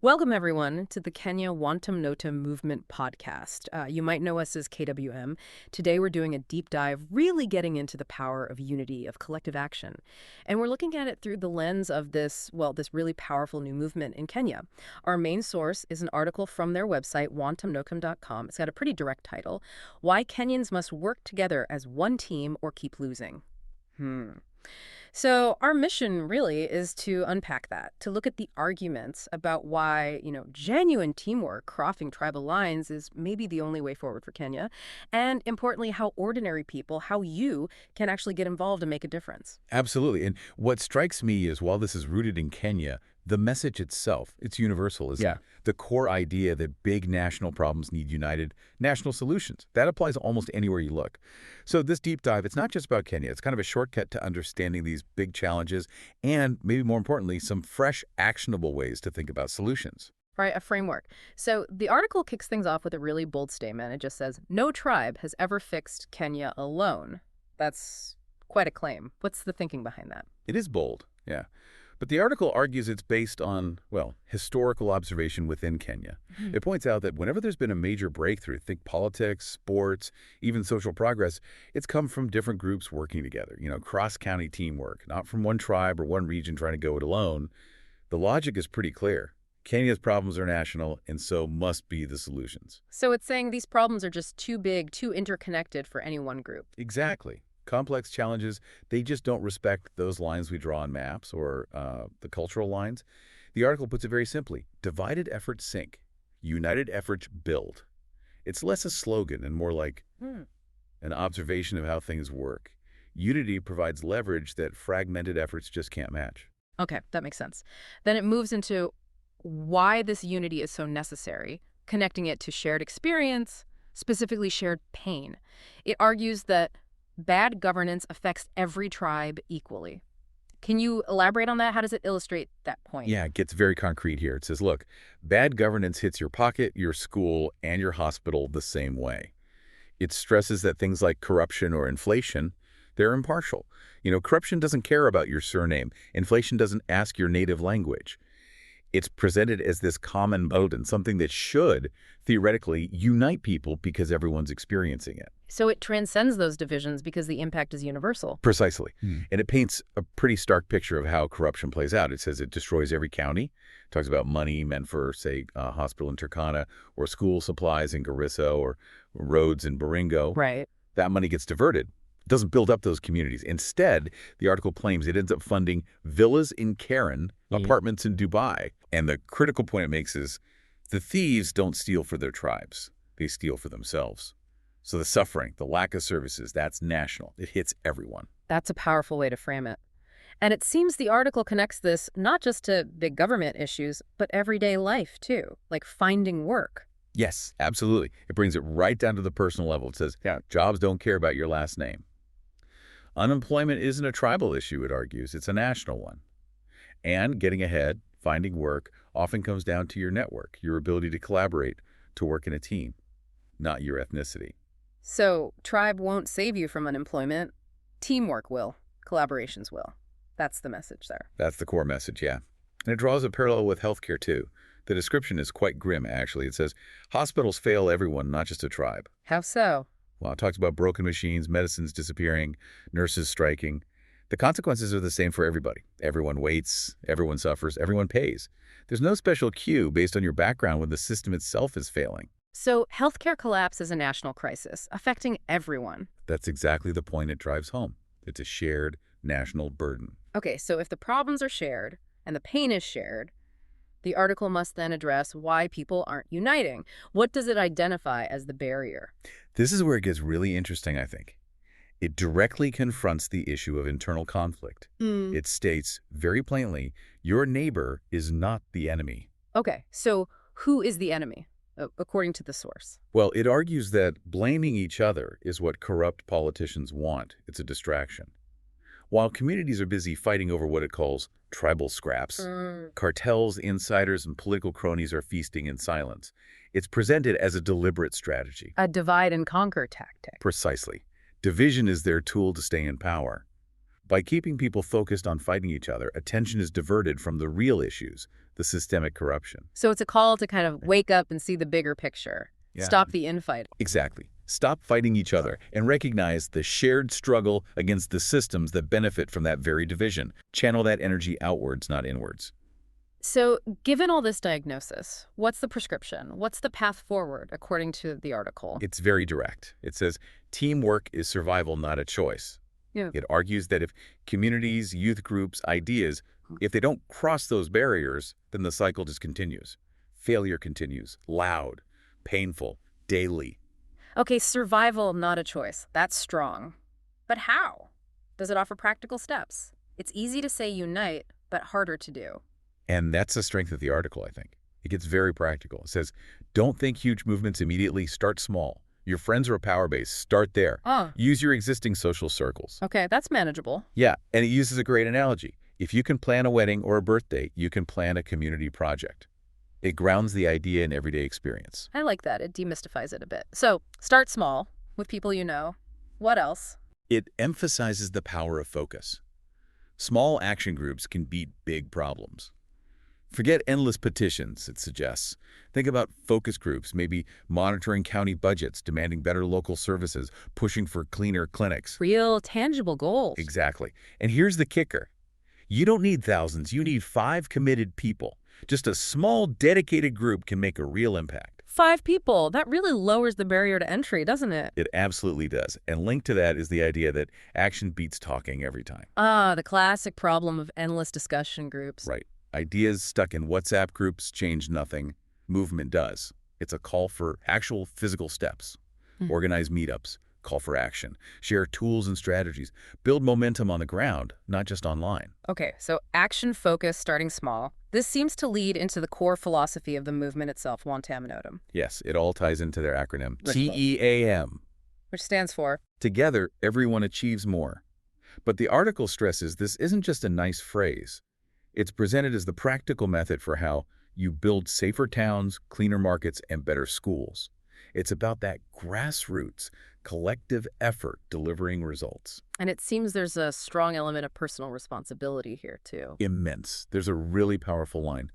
Welcome, everyone, to the Kenya Wantam Nota Movement podcast. You might know us as KWM. Today, we're doing a deep dive, really getting into the power of unity, of collective action. And we're looking at it through the lens of this really powerful new movement in Kenya. Our main source is an article from their website, wantamnocum.com. It's got a pretty direct title, Why Kenyans Must Work Together as One Team or Keep Losing. So our mission really is to unpack that, to look at the arguments about why, genuine teamwork crossing tribal lines is maybe the only way forward for Kenya, and importantly, how ordinary people, how you can actually get involved and make a difference. Absolutely. And what strikes me is while this is rooted in Kenya, the message itself, it's universal, is the core idea that big national problems need united national solutions. That applies almost anywhere you look. So this deep dive, it's not just about Kenya. It's kind of a shortcut to understanding these big challenges and, maybe more importantly, some fresh, actionable ways to think about solutions. Right, a framework. So the article kicks things off with a really bold statement. It just says, no tribe has ever fixed Kenya alone. That's quite a claim. What's the thinking behind that? It is bold, yeah. But the article argues it's based on, well, historical observation within Kenya. It points out that whenever there's been a major breakthrough, think politics, sports, even social progress, it's come from different groups working together, cross-county teamwork, not from one tribe or one region trying to go it alone. The logic is pretty clear. Kenya's problems are national, and so must be the solutions. So it's saying these problems are just too big, too interconnected for any one group. Exactly. Complex challenges, they just don't respect those lines we draw on maps or the cultural lines. The article puts it very simply. Divided efforts sink. United efforts build. It's less a slogan and more like an observation of how things work. Unity provides leverage that fragmented efforts just can't match. Okay, that makes sense. Then it moves into why this unity is so necessary, connecting it to shared experience, specifically shared pain. It argues that bad governance affects every tribe equally. Can you elaborate on that? How does it illustrate that point? Yeah, it gets very concrete here. It says, look, bad governance hits your pocket, your school, and your hospital the same way. It stresses that things like corruption or inflation, they're impartial. Corruption doesn't care about your surname. Inflation doesn't ask your native language. It's presented as this common burden, something that should, theoretically, unite people because everyone's experiencing it. So it transcends those divisions because the impact is universal. Precisely. And it paints a pretty stark picture of how corruption plays out. It says it destroys every county. It talks about money meant for, say, a hospital in Turkana, or school supplies in Garissa, or roads in Baringo. Right. That money gets diverted. It doesn't build up those communities. Instead, the article claims it ends up funding villas in Karen, apartments in Dubai. And the critical point it makes is the thieves don't steal for their tribes. They steal for themselves. So the suffering, the lack of services, that's national. It hits everyone. That's a powerful way to frame it. And it seems the article connects this not just to big government issues, but everyday life, too, like finding work. Yes, absolutely. It brings it right down to the personal level. It says, jobs don't care about your last name. Unemployment isn't a tribal issue, it argues. It's a national one. And getting ahead, finding work, often comes down to your network, your ability to collaborate, to work in a team, not your ethnicity. So tribe won't save you from unemployment. Teamwork will. Collaborations will. That's the message there. That's the core message, yeah. And it draws a parallel with healthcare, too. The description is quite grim, actually. It says, hospitals fail everyone, not just a tribe. How so? Well, it talks about broken machines, medicines disappearing, nurses striking. The consequences are the same for everybody. Everyone waits, everyone suffers, everyone pays. There's no special cue based on your background when the system itself is failing. So healthcare collapse is a national crisis, affecting everyone. That's exactly the point it drives home. It's a shared national burden. Okay, so if the problems are shared and the pain is shared, the article must then address why people aren't uniting. What does it identify as the barrier? This is where it gets really interesting, I think. It directly confronts the issue of internal conflict. It states very plainly, your neighbor is not the enemy. Okay, so who is the enemy, according to the source? Well, it argues that blaming each other is what corrupt politicians want. It's a distraction. While communities are busy fighting over what it calls tribal scraps, cartels, insiders, and political cronies are feasting in silence. It's presented as a deliberate strategy. A divide and conquer tactic. Precisely. Division is their tool to stay in power. By keeping people focused on fighting each other, attention is diverted from the real issues, the systemic corruption. So it's a call to kind of wake up and see the bigger picture. Yeah. Stop the infight. Exactly. Stop fighting each other and recognize the shared struggle against the systems that benefit from that very division. Channel that energy outwards, not inwards. So given all this diagnosis, what's the prescription? What's the path forward, according to the article? It's very direct. It says, teamwork is survival, not a choice. Yeah. It argues that if communities, youth groups, ideas, if they don't cross those barriers, then the cycle just continues. Failure continues, loud, painful, daily. Okay, survival, not a choice. That's strong. But how? Does it offer practical steps? It's easy to say unite, but harder to do. And that's the strength of the article, I think. It gets very practical. It says, don't think huge movements immediately. Start small. Your friends are a power base. Start there. Use your existing social circles. Okay, that's manageable. Yeah, and it uses a great analogy. If you can plan a wedding or a birthday, you can plan a community project. It grounds the idea in everyday experience. I like that. It demystifies it a bit. So start small with people you know. What else? It emphasizes the power of focus. Small action groups can beat big problems. Forget endless petitions, it suggests. Think about focus groups, maybe monitoring county budgets, demanding better local services, pushing for cleaner clinics. Real, tangible goals. Exactly. And here's the kicker. You don't need thousands. You need 5 committed people. Just a small, dedicated group can make a real impact. 5 people. That really lowers the barrier to entry, doesn't it? It absolutely does. And linked to that is the idea that action beats talking every time. The classic problem of endless discussion groups. Right. Ideas stuck in WhatsApp groups change nothing. Movement does. It's a call for actual physical steps. Organize meetups. Call for action. Share tools and strategies. Build momentum on the ground, not just online. Okay, so action focus, starting small. This seems to lead into the core philosophy of the movement itself, Wantam Notum. Yes, it all ties into their acronym, Right. TEAM. Which stands for? Together, everyone achieves more. But the article stresses this isn't just a nice phrase. It's presented as the practical method for how you build safer towns, cleaner markets, and better schools. It's about that grassroots, collective effort delivering results. And it seems there's a strong element of personal responsibility here, too. Immense. There's a really powerful line.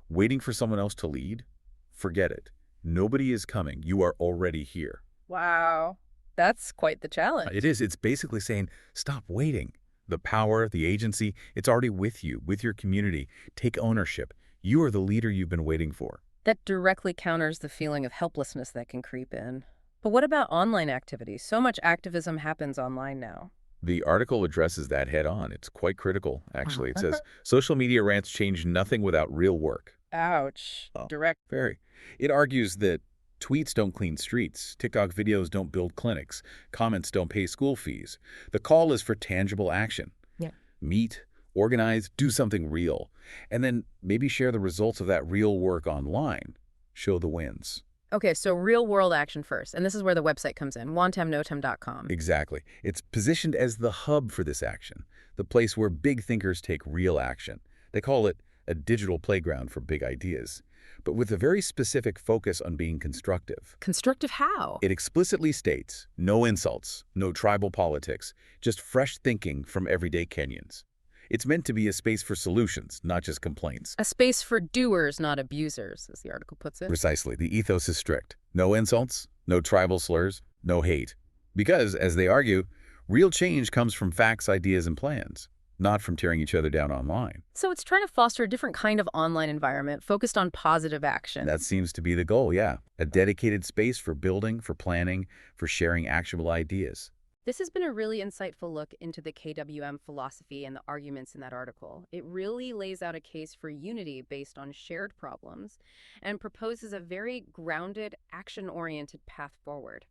Waiting for someone else to lead? Forget it. Nobody is coming. You are already here. Wow. That's quite the challenge. It is. It's basically saying, stop waiting. The power, the agency, it's already with you, with your community. Take ownership. You are the leader you've been waiting for. That directly counters the feeling of helplessness that can creep in. But what about online activities? So much activism happens online now. The article addresses that head on. It's quite critical, actually. It says, social media rants change nothing without real work. Ouch. Direct. Very. It argues that tweets don't clean streets, TikTok videos don't build clinics, comments don't pay school fees. The call is for tangible action. Yeah. Meet, organize, do something real, and then maybe share the results of that real work online. Show the wins. Okay, so real-world action first, and this is where the website comes in, wantamnotam.com. Exactly. It's positioned as the hub for this action, the place where big thinkers take real action. They call it a digital playground for big ideas, but with a very specific focus on being constructive. Constructive how? It explicitly states, no insults, no tribal politics, just fresh thinking from everyday Kenyans. It's meant to be a space for solutions, not just complaints. A space for doers, not abusers, as the article puts it. Precisely. The ethos is strict. No insults, no tribal slurs, no hate. Because, as they argue, real change comes from facts, ideas, and plans, not from tearing each other down online. So it's trying to foster a different kind of online environment focused on positive action. That seems to be the goal, yeah. A dedicated space for building, for planning, for sharing actionable ideas. This has been a really insightful look into the KWM philosophy and the arguments in that article. It really lays out a case for unity based on shared problems and proposes a very grounded, action-oriented path forward.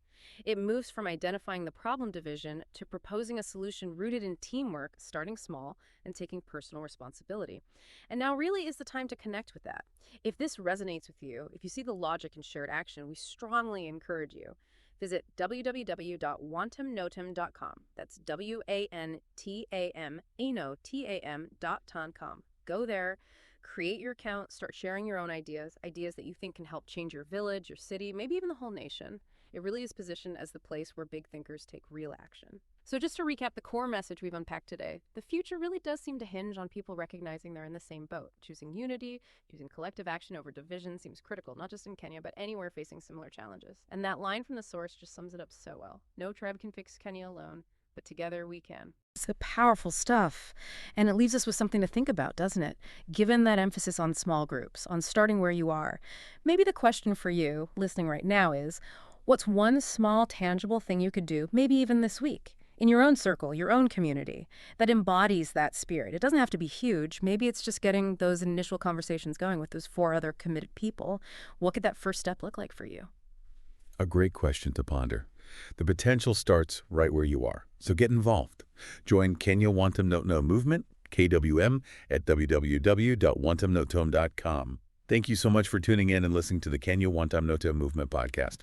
It moves from identifying the problem division to proposing a solution rooted in teamwork, starting small, and taking personal responsibility. And now really is the time to connect with that. If this resonates with you, if you see the logic in shared action, we strongly encourage you. Visit www.wantamnotam.com. That's WANTAM, ANO, TAM.com. Go there, Create your account, start sharing your own ideas, ideas that you think can help change your village, your city, maybe even the whole nation. It really is positioned as the place where big thinkers take real action. So just to recap the core message we've unpacked today, the future really does seem to hinge on people recognizing they're in the same boat. Choosing unity, using collective action over division seems critical, not just in Kenya, but anywhere facing similar challenges. And that line from the source just sums it up so well. No tribe can fix Kenya alone, but together we can. It's powerful stuff. And it leaves us with something to think about, doesn't it? Given that emphasis on small groups, on starting where you are, maybe the question for you, listening right now, is what's one small, tangible thing you could do, maybe even this week, in your own circle, your own community, that embodies that spirit? It doesn't have to be huge. Maybe it's just getting those initial conversations going with those 4 other committed people. What could that first step look like for you? A great question to ponder. The potential starts right where you are, so get involved. Join Kenya Wantam Noto Movement, KWM, at www.wantamnotom.com. Thank you so much for tuning in and listening to the Kenya Wantam Noto Movement podcast.